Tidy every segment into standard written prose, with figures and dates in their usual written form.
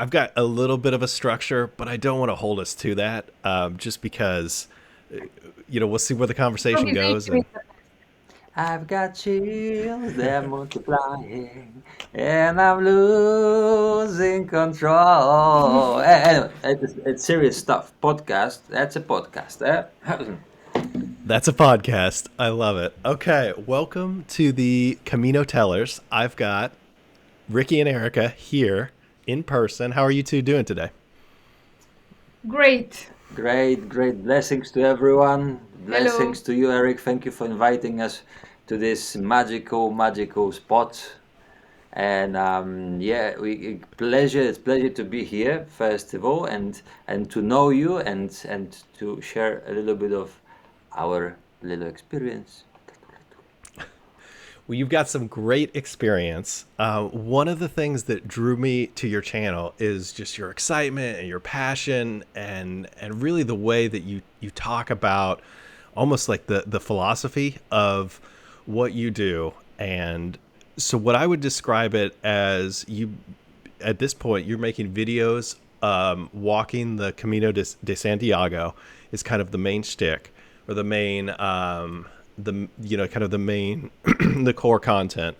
I've got a little bit of a structure, but I don't want to hold us to that, just because we'll see where the conversation goes. Improvisation is And the I've got chills, they're multiplying, and I'm losing control. Anyway, it's serious stuff. Podcast, that's a podcast. Eh? that's a podcast. I love it. Okay, welcome to the Camino Tellers. I've got Ricky and Erica here in person. How are you two doing today? great. Great, great blessings to everyone. Hello. Blessings to you, Eric. Thank you for inviting us to this magical, magical spot. And yeah, it's pleasure to be here first of all, and to know you and to share a little bit of our little experience. Well, you've got some great experience. One of the things that drew me to your channel is just your excitement and your passion, and really the way that you talk about almost like the philosophy of what you do. And so, what I would describe it as, you at this point you're making videos, walking the Camino de Santiago is kind of the main shtick, or the main kind of the main the core content.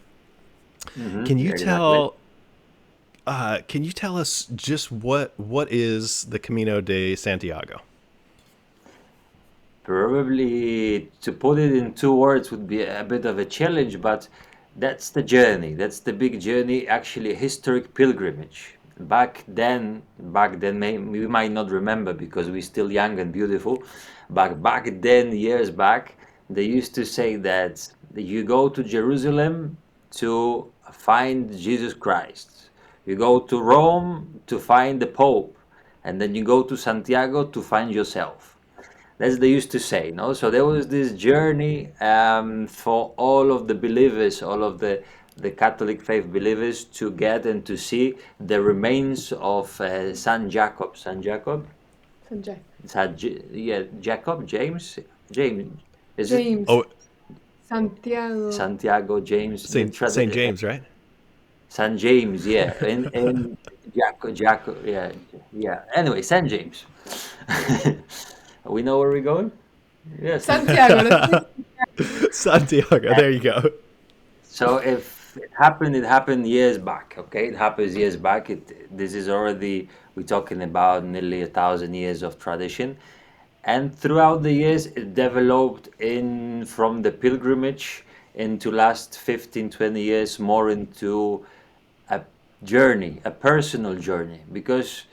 Can you Exactly. tell us just what is the Camino de Santiago? Probably to put it in two words would be a bit of a challenge, but that's the journey. That's the big journey, actually a historic pilgrimage. Back then, we might not remember because we're still young and beautiful. Back then, years back, they used to say that you go to Jerusalem to find Jesus Christ. You go to Rome to find the Pope, and then you go to Santiago to find yourself. As they used to say, no? So there was this journey for all of the believers, all of the Catholic faith believers, to get and to see the remains of San Jacob. San Jacob? Sanjay. Yeah, Jacob? James? Is it James. Oh, Santiago. Santiago, James? Saint James, right? San James, yeah. And Jacob, yeah, yeah. Anyway, San James. We know where we're going? Yes. Santiago. Let's say Santiago. There you go. So if it happened years back. Okay, it happens years back. This is already, we're talking about nearly 1,000 years of tradition, and throughout the years it developed in from the pilgrimage into last 15, 20 years more into a journey, a personal journey, because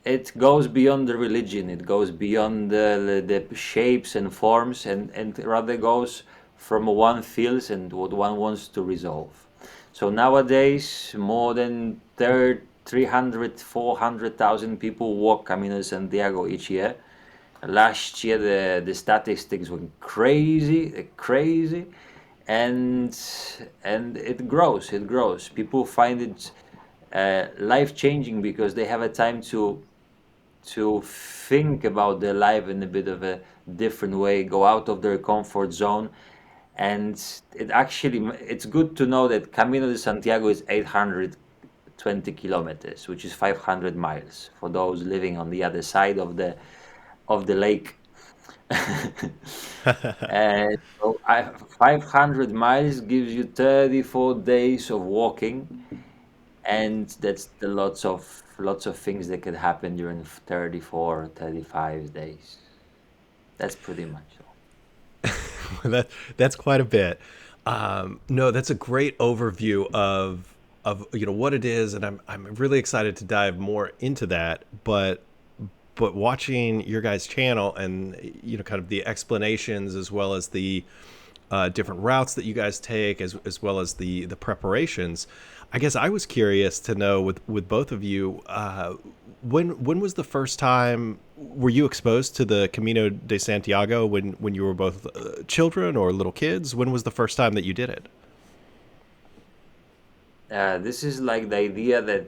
it goes beyond the religion, it goes beyond the shapes and forms, and rather goes from what one feels and what one wants to resolve. So nowadays, more than 300, 400,000 people walk Camino de Santiago each year. Last year, the statistics were crazy, crazy, and and it grows, it grows. People find it life changing because they have a time to think about their life in a bit of a different way, go out of their comfort zone. And it's good to know that Camino de Santiago is 820 kilometers, which is 500 miles for those living on the other side of the lake. And so 500 miles gives you 34 days of walking, and that's the lots of things that could happen during 34, 35 days. That's pretty much all. that that's quite a bit. No, that's a great overview of what it is, and I'm really excited to dive more into that. But watching your guys' channel, and kind of the explanations, as well as the different routes that you guys take, as well as the preparations. I guess I was curious to know, with both of you, when was the first time were you exposed to the Camino de Santiago, when you were both children or little kids? When was the first time that you did it? This is like the idea that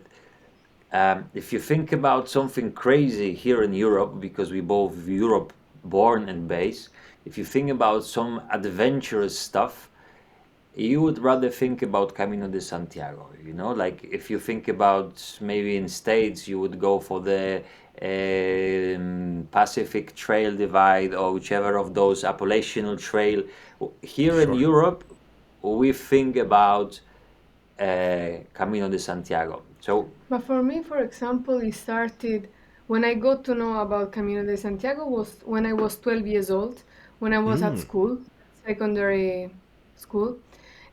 if you think about something crazy here in Europe, because we both Europe born and based, if you think about some adventurous stuff, you would rather think about Camino de Santiago, you know, like if you think about maybe in States, you would go for the Pacific Trail Divide or whichever of those Appalachian Trail. Here in Sure. Europe, we think about Camino de Santiago. So But for me, for example, it started when I got to know about Camino de Santiago was when I was 12 years old, when I was at Mm, school, secondary school,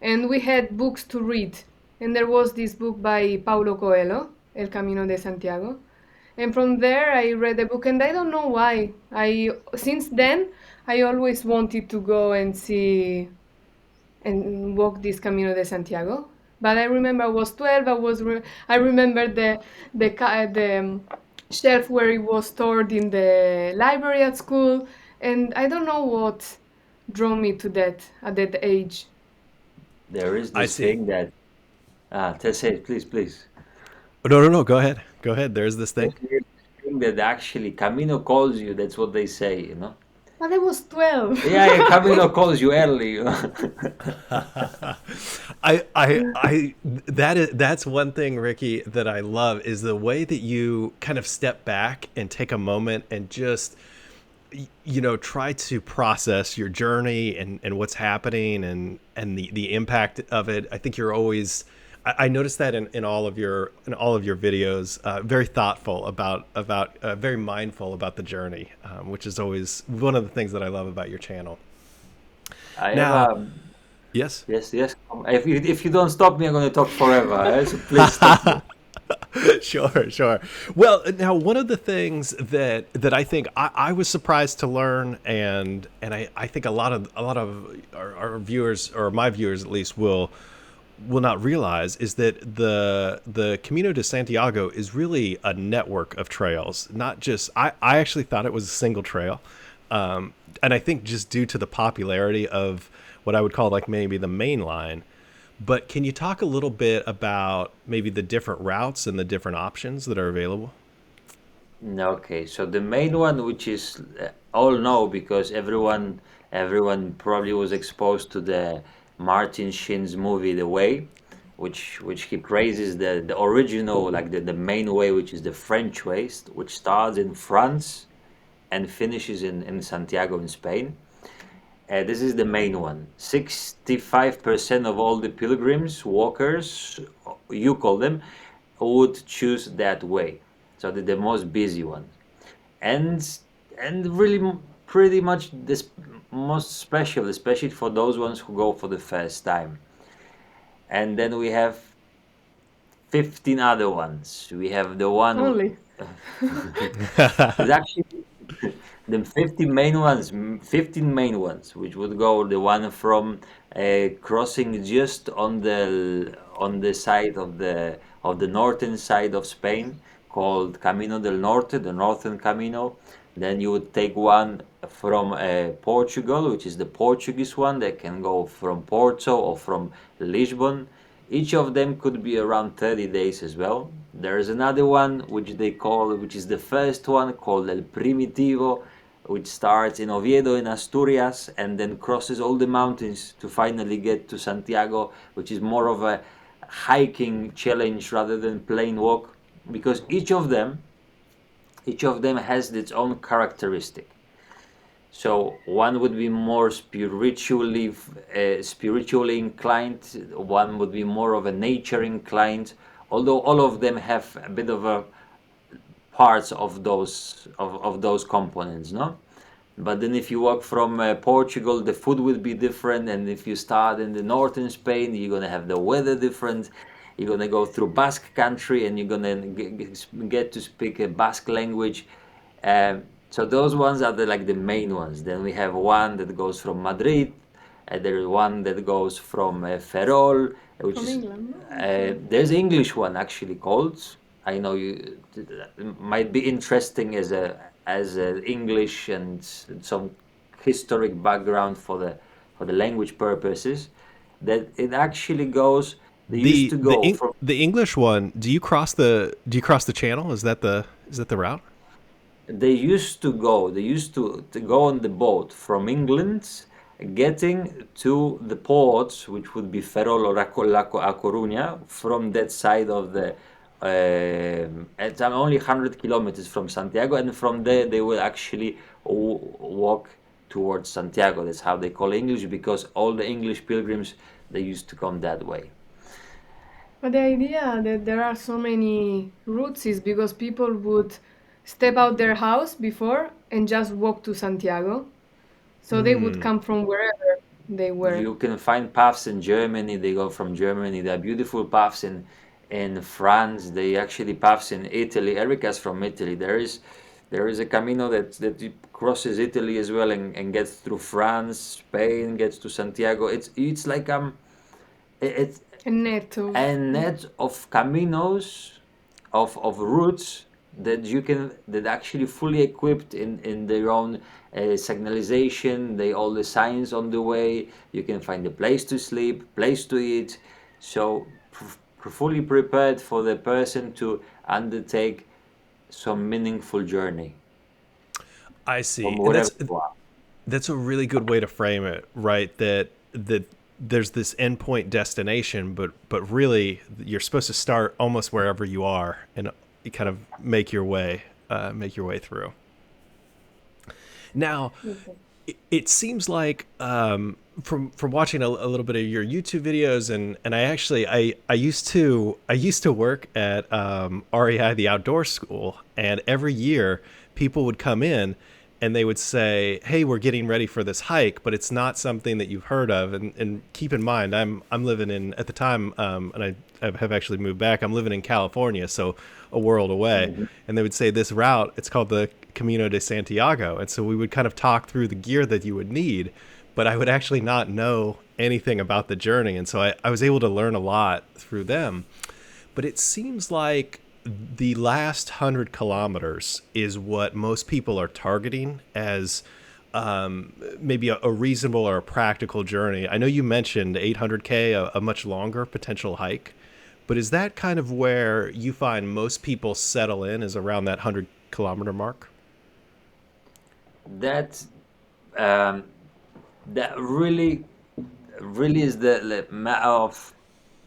and we had books to read. And there was this book by Paulo Coelho, El Camino de Santiago. And from there, I read the book, and I don't know why. I since then I always wanted to go and see and walk this Camino de Santiago. But I remember I was 12. I remember the shelf where it was stored in the library at school, and I don't know what drew me to that at that age. there is I this see. thing that, say, please, please. No, no, no. Go ahead. Go ahead. There's this thing. There's this thing that actually Camino calls you. That's what they say, you know. But I was 12. Yeah, yeah, Camino calls you early. You know? That's one thing, Ricky, that I love is the way that you kind of step back and take a moment and just try to process your journey and what's happening and the impact of it. I think you're always I noticed that in all of your videos, very thoughtful about very mindful about the journey, which is always one of the things that I love about your channel. I have Now, a yes. yes, yes. If you don't stop me, I'm going to talk forever. So please stop me. Sure, sure. Well, now one of the things that I think I was surprised to learn, and I think a lot of our viewers, or my viewers at least, will not realize, is that the Camino de Santiago is really a network of trails. Not just I actually thought it was a single trail, and I think just due to the popularity of what I would call like maybe the main line. But can you talk a little bit about maybe the different routes and the different options that are available? Okay, so the main one, which is all know because everyone probably was exposed to the Martin Sheen's movie The Way, which he praises the original, like the main way, which is the French way, which starts in France and finishes in Santiago in Spain. This is the main one. 65% of all the pilgrims, walkers, you call them, would choose that way. So the most busy one. And and really pretty much this most special, especially for those ones who go for the first time. And then we have 15 other ones. We have the one. Only. It's actually the 50 main ones, 15 main ones, which would go the one from crossing just on the side of the northern side of Spain, called Camino del Norte, the Northern Camino. Then you would take one from Portugal, which is the Portuguese one that can go from Porto or from Lisbon. Each of them could be around 30 days as well. There is another one which is the first one, called El Primitivo, which starts in Oviedo in Asturias and then crosses all the mountains to finally get to Santiago, which is more of a hiking challenge rather than plain walk, because each of them has its own characteristic. So one would be more spiritually inclined. One would be more of a nature inclined. Although all of them have a bit of a parts of those components, no? But then if you walk from Portugal, the food will be different, and if you start in the northern Spain, you're gonna have the weather different. You're gonna go through Basque country, and you're gonna get to speak a Basque language. So those ones are like the main ones. Then we have one that goes from Madrid. There is one that goes from Ferrol, which From is England, no? Okay. there's an English one actually called. I know you might be interesting as a English and some historic background for the language purposes. That it actually goes. They used The to the go Eng- from. the English one. Do you cross the channel? Is that the route? They used to go on the boat from England, getting to the ports, which would be Ferrol or A Coruña, from that side of the. It's only 100 kilometers from Santiago, and from there they will actually walk towards Santiago. That's how they call English, because all the English pilgrims, they used to come that way. But the idea that there are so many routes is because people would step out their house before and just walk to Santiago. So they would come from wherever they were. You can find paths in Germany. They go from Germany. There are beautiful paths in France. They actually paths in Italy. Erica's from Italy. There is a Camino that crosses Italy as well, and gets through France, Spain, gets to Santiago. It's like it's A net of. a net of caminos, of routes that actually fully equipped in their own signalization. They all the signs on the way. You can find a place to sleep, place to eat. So fully prepared for the person to undertake some meaningful journey I from see. And wherever you are. that's a really good way to frame it, right? That there's this endpoint destination, but really you're supposed to start almost wherever you are and you kind of make your way through. Now, it seems like from watching a little bit of your YouTube videos, and I used to work at REI, the outdoor school, and every year people would come in and they would say, "Hey, we're getting ready for this hike, but it's not something that you've heard of." And keep in mind, I'm living in at the time, and I have actually moved back. I'm living in California, so a world away. And they would say this route, it's called the Camino de Santiago, and so we would kind of talk through the gear that you would need, but I would actually not know anything about the journey, and so I was able to learn a lot through them. But it seems like the last 100 kilometers is what most people are targeting as maybe a reasonable or a practical journey. I know you mentioned 800K, a much longer potential hike, but is that kind of where you find most people settle in, is around that 100 kilometer mark? That um, that really is the matter of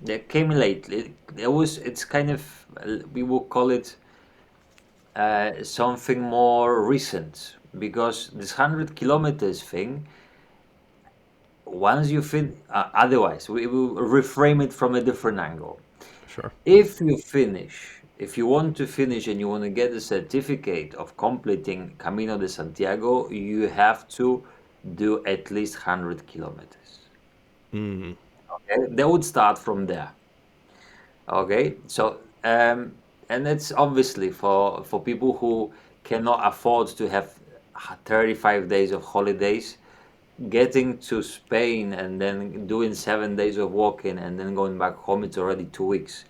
the accumulate. It's kind of, we will call it something more recent, because this 100 kilometers thing, once you otherwise we will reframe it from a different angle. Sure. If you want to finish and you want to get the certificate of completing Camino de Santiago, you have to do at least 100 kilometers. Okay, they would start from there. Okay, so and it's obviously for people who cannot afford to have 35 days of holidays. Getting to Spain and then doing 7 days of walking and then going back home, it's already 2 weeks.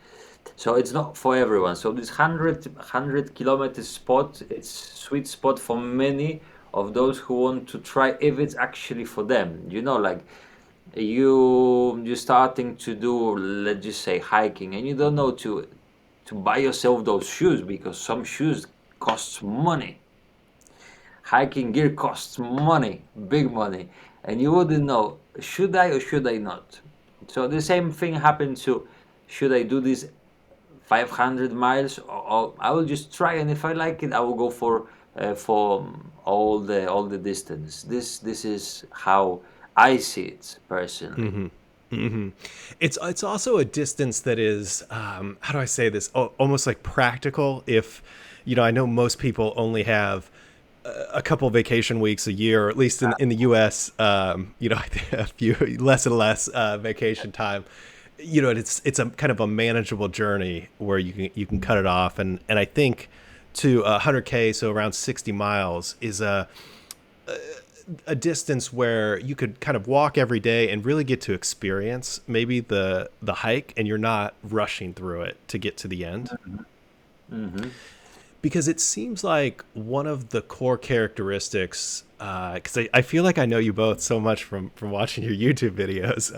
So it's not for everyone. So this 100 kilometer spot, it's sweet spot for many of those who want to try if it's actually for them. Like you're starting to do, let's just say, hiking, and you don't know to buy yourself those shoes, because some shoes costs money. Hiking gear costs money, big money, and you wouldn't know, should I or should I not? So the same thing happened to, should I do this 500 miles, or I will just try, and if I like it, I will go for all the distance. This is how I see it personally. It's also a distance that is, how do I say this, almost like practical. If I know most people only have a couple vacation weeks a year, or at least in the US, a few less and less vacation time. It's a kind of a manageable journey where you can cut it off, and I think to 100K, so around 60 miles, is a distance where you could kind of walk every day and really get to experience maybe the hike, and you're not rushing through it to get to the end. Because it seems like one of the core characteristics, because I feel like I know you both so much from watching your YouTube videos,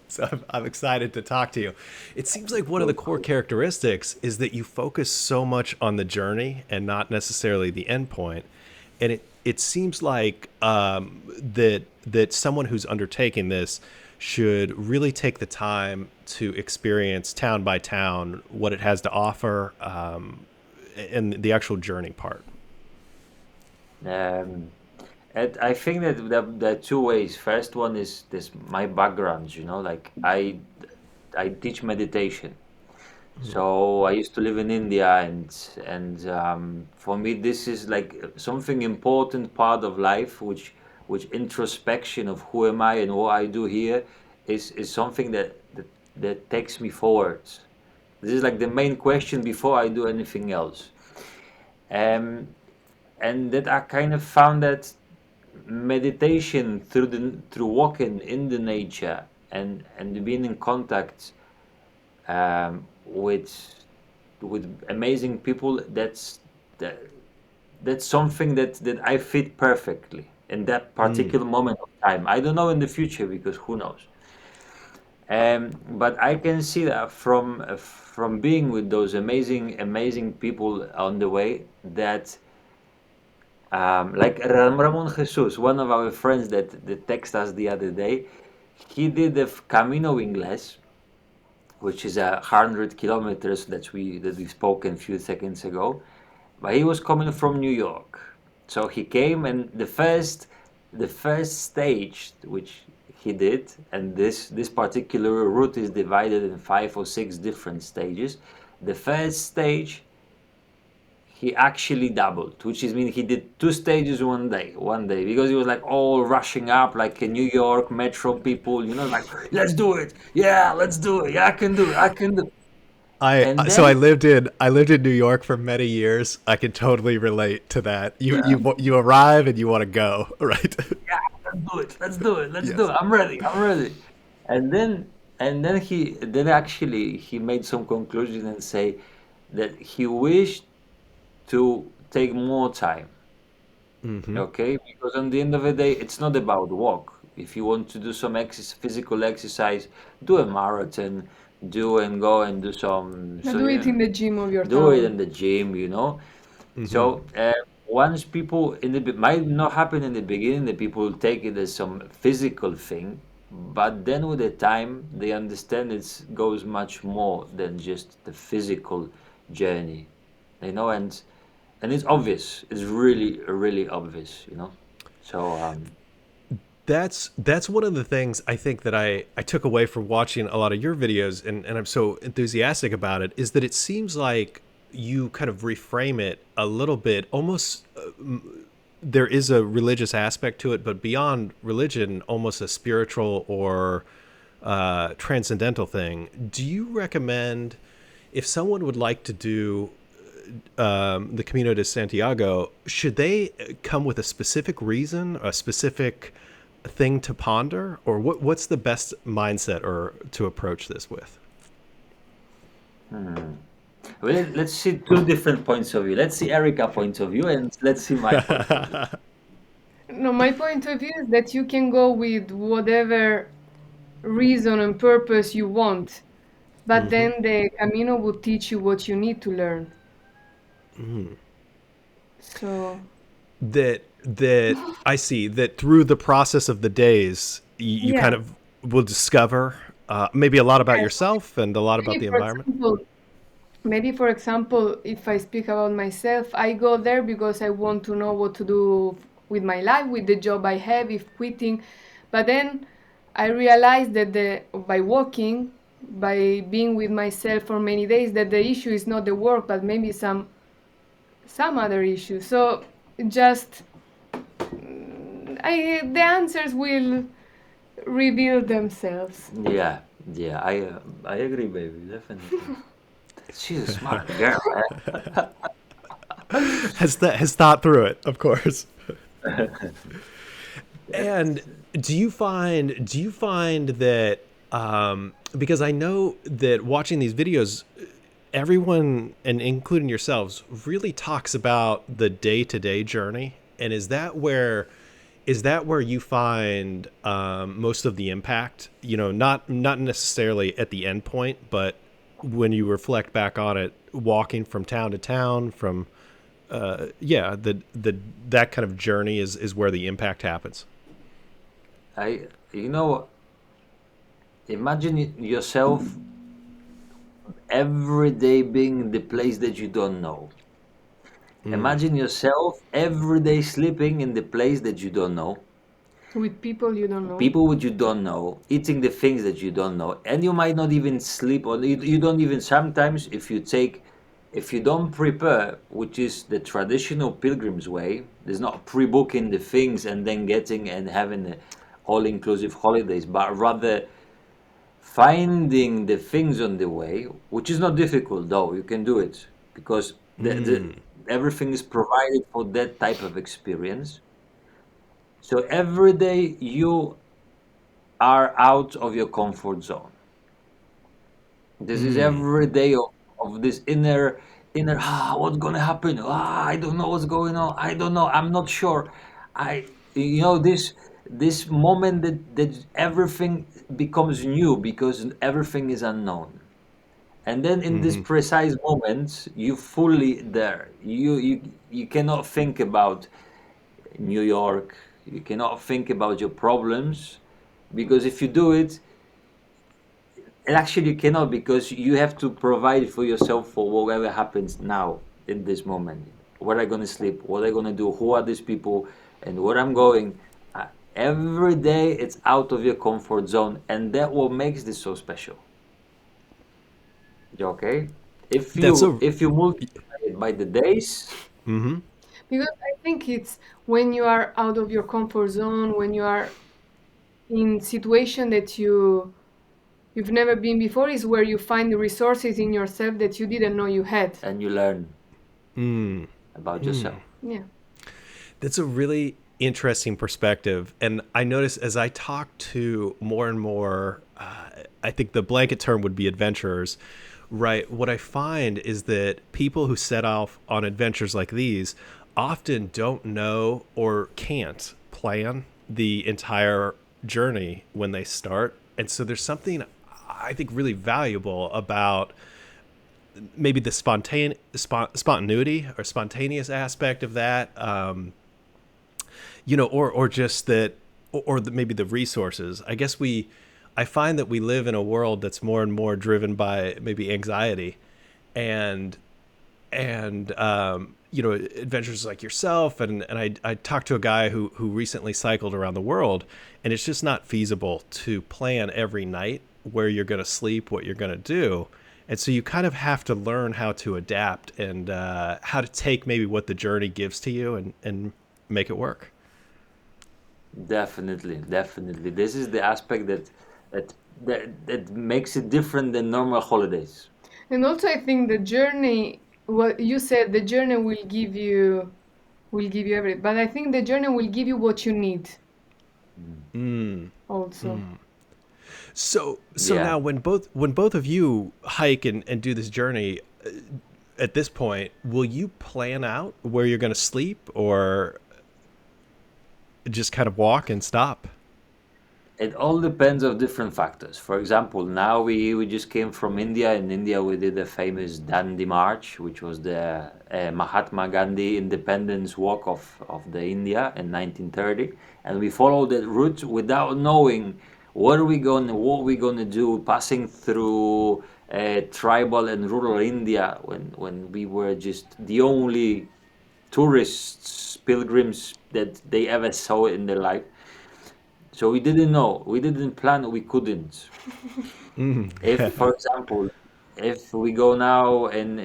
so I'm excited to talk to you. It seems like one of the core characteristics is that you focus so much on the journey and not necessarily the end point. And it seems like that someone who's undertaking this should really take the time to experience town by town what it has to offer, and the actual journey part. Um, and I think that there are two ways. First one is this my background, like I teach meditation. So I used to live in India, and for me this is like something important part of life, which introspection of who am I and what I do here is something that takes me forward. This is like the main question before I do anything else. Um, and that I kind of found that meditation through walking in the nature and being in contact with amazing people, that that's something that I fit perfectly in that particular moment of time. I don't know in the future because who knows. But I can see that from being with those amazing people on the way, that like Ramon Jesus, one of our friends that texted us the other day, he did the Camino Ingles, which is 100 kilometers that we spoke a few seconds ago. But he was coming from New York, so he came, and the first stage which he did, and this particular route is divided in 5 or 6 different stages. The first stage he actually doubled, which is mean he did 2 stages one day, because he was like all rushing up like a New York metro people, like let's do it, yeah, let's do it, yeah, I can do it. And So then I lived in New York for many years. I can totally relate to that. yeah, You arrive and you want to go, right? yeah, let's do it, Yes. I'm ready. And then actually he made some conclusion and say that he wished to take more time. Okay, because on the end of the day, it's not about walk. If you want to do some physical exercise, do a marathon, do and go and do some, Now so do it yeah, in the gym of your do it town. in the gym. So once people might not happen in the beginning, the people take it as some physical thing, but then with the time they understand it goes much more than just the physical journey, and it's obvious. It's really really obvious. So That's one of the things I think that I took away from watching a lot of your videos, and I'm so enthusiastic about it, is that it seems like you kind of reframe it a little bit, almost there is a religious aspect to it, but beyond religion, almost a spiritual or transcendental thing. Do you recommend, if someone would like to do the Camino de Santiago, should they come with a specific reason, a specific thing to ponder, or what's the best mindset or to approach this with? well, let's see two different points of view. Let's see Erica point of view, and let's see my point of view. No, my point of view is that you can go with whatever reason and purpose you want, but then the Camino will teach you what you need to learn. So, That I see that through the process of the days, you yeah. kind of will discover maybe a lot about Yeah, yourself and a lot about maybe the for environment. example, maybe for example, if I speak about myself, I go there because I want to know what to do with my life, with the job I have, if quitting. But then I realized that by walking, by being with myself for many days, that the issue is not the work, but maybe some other issue. So just the answers will reveal themselves. Yeah, yeah, I agree, baby, definitely. She's a smart girl, Has thought through it, of course. man. And do you find that, because I know that watching these videos, everyone, and including yourselves, really talks about the day-to-day journey, and is that where you find most of the impact? Not necessarily at the end point, but when you reflect back on it, walking from town to town, from yeah, the that kind of journey is where the impact happens. I, you know, imagine yourself every day being in the place that you don't know. Imagine yourself every day sleeping in the place that you don't know, with people you don't know. people which you don't know, eating the things that you don't know, and you might not even sleep, or you don't even, sometimes if you don't prepare, which is the traditional pilgrim's way, there's not pre-booking the things and then getting and having all-inclusive holidays, but rather finding the things on the way, which is not difficult though, you can do it because everything is provided for that type of experience. So every day you are out of your comfort zone. This is every day of this inner what's gonna happen? I don't know what's going on. I don't know. I'm not sure. I this moment that everything becomes new because everything is unknown. And then in this precise moment, you fully there. You cannot think about New York. You cannot think about your problems because if you do it, and actually, you cannot because you have to provide for yourself for whatever happens now in this moment. Where I gonna sleep? What I gonna do? Who are these people? And where I'm going? Every day, it's out of your comfort zone, and that what makes this so special. You okay? If That's you a if you multiply it by the days, Because I think it's when you are out of your comfort zone, when you are in situation that you've never been before, is where you find the resources in yourself that you didn't know you had. and you learn about yourself. Yeah. That's a really interesting perspective. And I notice as I talk to more and more, I think the blanket term would be adventurers, right? What I find is that people who set off on adventures like these often don't know or can't plan the entire journey when they start. And so there's something I think really valuable about maybe the spontaneity or spontaneous aspect of that, or just that, maybe the resources. I guess I find that we live in a world that's more and more driven by maybe anxiety, and adventures like yourself, and I talked to a guy who recently cycled around the world, and it's just not feasible to plan every night where you're going to sleep, what you're going to do. And so you kind of have to learn how to adapt and how to take maybe what the journey gives to you and make it work. Definitely, definitely. This is the aspect that makes it different than normal holidays. And also I think the journey, what you said, the journey will give you everything. But I think the journey will give you what you need also. So Yeah. now when both of you hike and do this journey, at this point, will you plan out where you're going to sleep or just kind of walk and stop? It all depends of different factors. For example, now we just came from India. In India, we did the famous Dandi March, which was the Mahatma Gandhi Independence Walk of the India in 1930, and we followed that route without knowing what we gonna do, passing through tribal and rural India when we were just the only tourists, pilgrims that they ever saw in their life. So we didn't know, we didn't plan, we couldn't. If, for example, if we go now in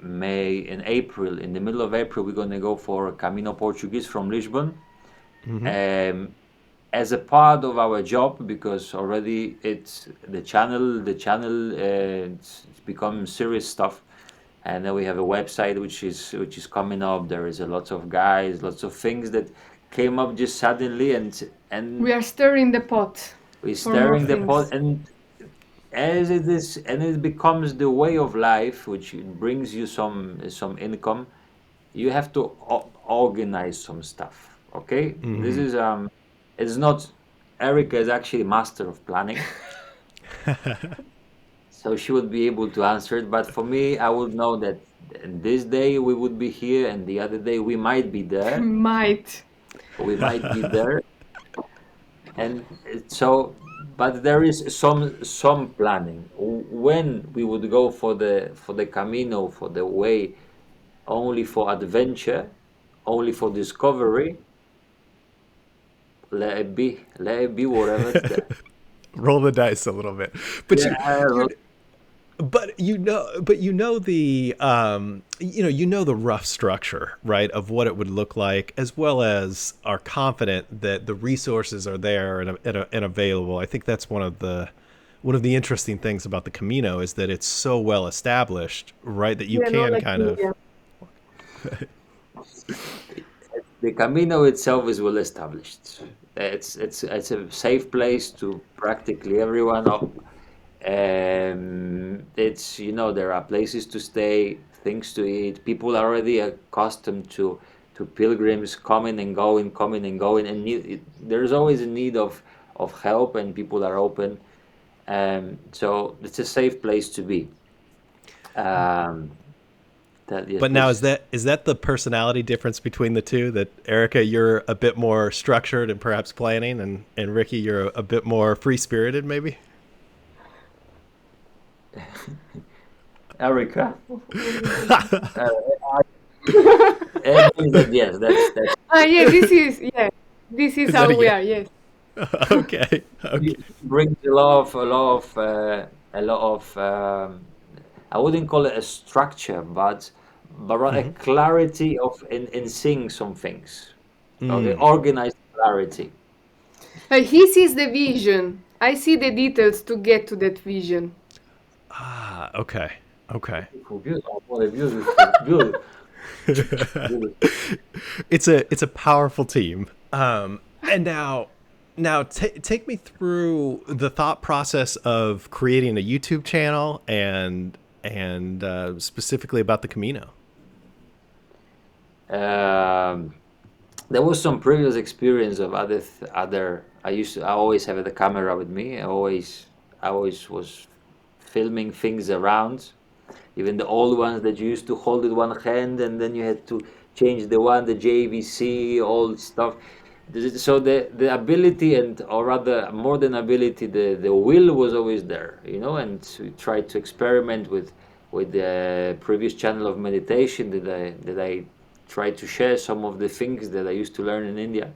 May, in April, in the middle of April, we're gonna go for Camino Portuguese from Lisbon, um, as a part of our job because already it's it's become serious stuff, and then we have a website which is coming up. There is a lot of guys, lots of things that came up just suddenly, and We are stirring the pot we're for more stirring the pot, things. and as it is, and it becomes the way of life, which brings you some income. You have to organize some stuff. Okay, this is it's not. Erica is actually master of planning, so she would be able to answer it. But for me, I would know that this day we would be here, and the other day we might be there. Might. We might be there, and so. But there is some planning. When we would go for the Camino, for the way, only for adventure, only for discovery. Let it be whatever's there. Roll the dice a little bit, but Yeah, you but you know the you know the rough structure, right, of what it would look like, as well as are confident that the resources are there and available. I think that's one of the interesting things about the Camino is that it's so well established, right, that you Yeah, not can like kind of. India. the Camino itself is well established. It's a safe place to practically everyone. It's there are places to stay, things to eat. People are already accustomed to pilgrims coming and going, and there's always a need of help, and people are open. So it's a safe place to be. Um, that yes, But now please. is that the personality difference between the two? That Erica, you're a bit more structured and perhaps planning, and Ricky, you're a bit more free spirited, maybe. Erica. What is it? Uh, Emily said yes. That's Yeah, this is Is that how a we yeah? are. Yes. Okay, it okay. brings a lot of I wouldn't call it a structure, but rather a clarity of in seeing some things. Okay, organized clarity. He sees the vision. I see the details to get to that vision. Ah, okay, okay. Beautiful, beautiful. What a beautiful, beautiful, beautiful. It's a powerful team. And now take me through the thought process of creating a YouTube channel and specifically about the Camino. Um, there was some previous experience of other. I always have the camera with me. I always was filming things around, even the old ones that you used to hold with one hand and then you had to change the JVC, all stuff. So the ability, and or rather more than ability, the will was always there, and we tried to experiment with the previous channel of meditation that I tried to share some of the things that I used to learn in India.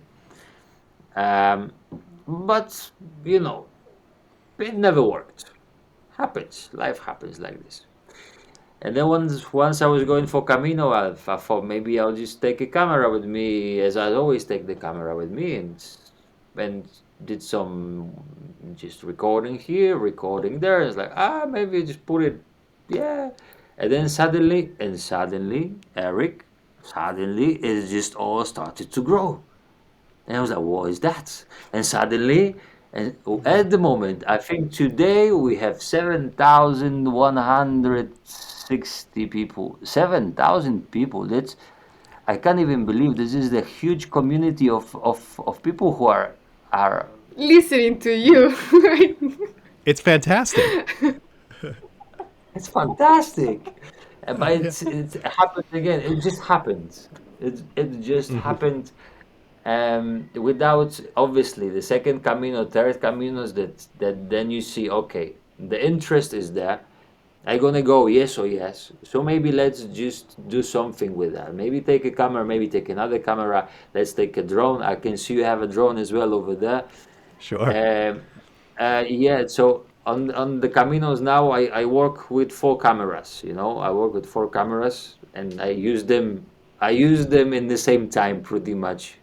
Um, but you know, it never worked. Happens. Life happens like this. And then once I was going for Camino, I thought maybe I'll just take a camera with me, as I always take the camera with me, and did some just recording here, recording there. It's like maybe just put it, yeah. And then suddenly, Eric, suddenly it just all started to grow. And I was like, what is that? And suddenly, and at the moment, I think today we have 7,160 people. 7,000 people. I can't even believe this is the huge community of people who are Listening to you. It's fantastic. it's fantastic. But Yeah. it happened again. It just happened. It just happened. Without obviously the second Camino, third Caminos, that then you see, okay, the interest is there. I'm gonna go, yes or yes. So maybe let's just do something with that. Maybe take a camera, maybe take another camera. Let's take a drone. I can see you have a drone as well over there. Sure. Um, yeah, so on the Caminos now, I work with four cameras. I work with four cameras, and I use them in the same time pretty much.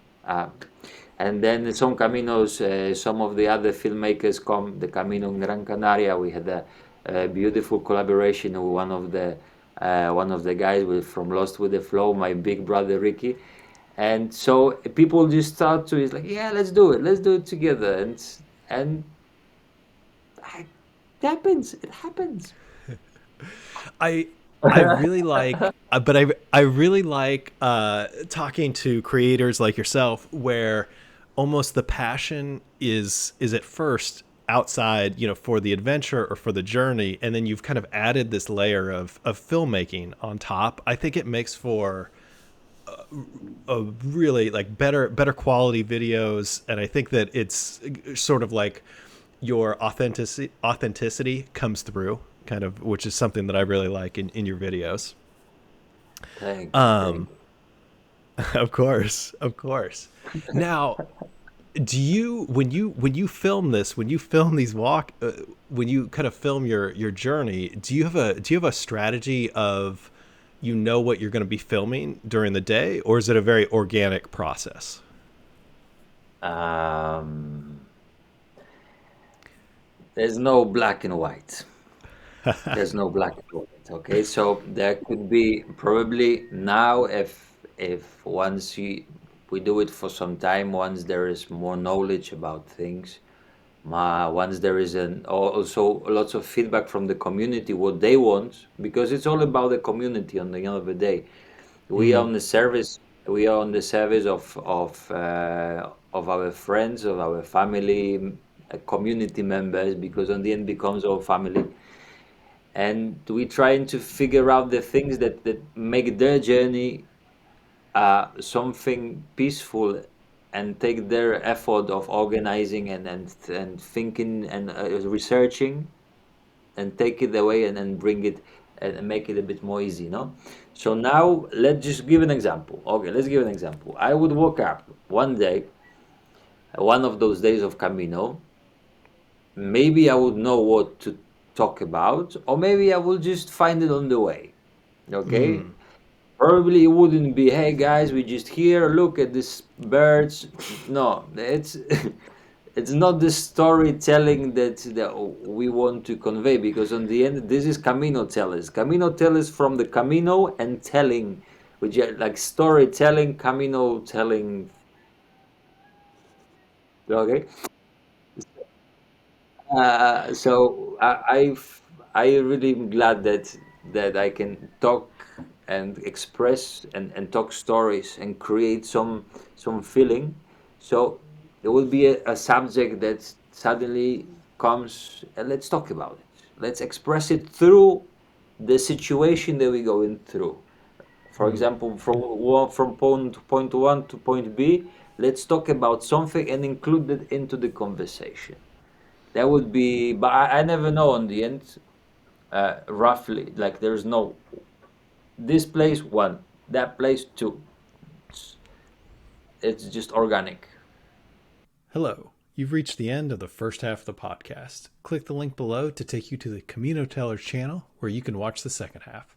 And then some Caminos, some of the other filmmakers come. The Camino in Gran Canaria, we had a beautiful collaboration with one of the guys from Lost with the Flow, my big brother Ricky. And so people just start to, it's like, yeah, let's do it together, and it it happens. I I really like, but I really like talking to creators like yourself, where almost the passion is at first outside, for the adventure or for the journey, and then you've kind of added this layer of filmmaking on top. I think it makes for a really like better quality videos, and I think that it's sort of like your authenticity comes through, kind of, which is something that I really like in your videos. Thank you, Um, thank you. of course, of course. Now, do you when you film this, when you film these when you kind of film your journey, do you have a strategy of what you're going to be filming during the day, or is it a very organic process? Um, there's no black and white. There's no black and white. Okay, so there could be probably now if once we do it for some time, once there is more knowledge about things, once there is also lots of feedback from the community what they want, because it's all about the community on the end of the day. We are Mm, on the service. We are on the service of our friends, of our family, community members, because on the end becomes our family, and we trying to figure out the things that make their journey something peaceful, and take their effort of organizing and thinking and researching, and take it away and bring it and make it a bit more easy, no? So now let's just give an example. Okay, let's give an example. I would wake up one day, one of those days of Camino. Maybe I would know what to talk about, or maybe I will just find it on the way. Okay, mm. probably it wouldn't be, hey guys, we just here, look at these birds. No, it's it's not the storytelling that we want to convey, because on the end, this is Camino Tellers. Camino Tellers from the Camino and telling, which are like storytelling, Camino telling. Okay. So I really am glad that I can talk and express and talk stories and create some feeling. So there will be a subject that suddenly comes, and let's talk about it. Let's express it through the situation that we're going through. For example, from point one to point B, let's talk about something and include it into the conversation. That would be, but I never know on the end, roughly. Like there's no this place one, that place two. It's, it's just organic. Hello. You've reached the end of the first half of the podcast. Click the link below to take you to the Camino Tellers channel, where you can watch the second half.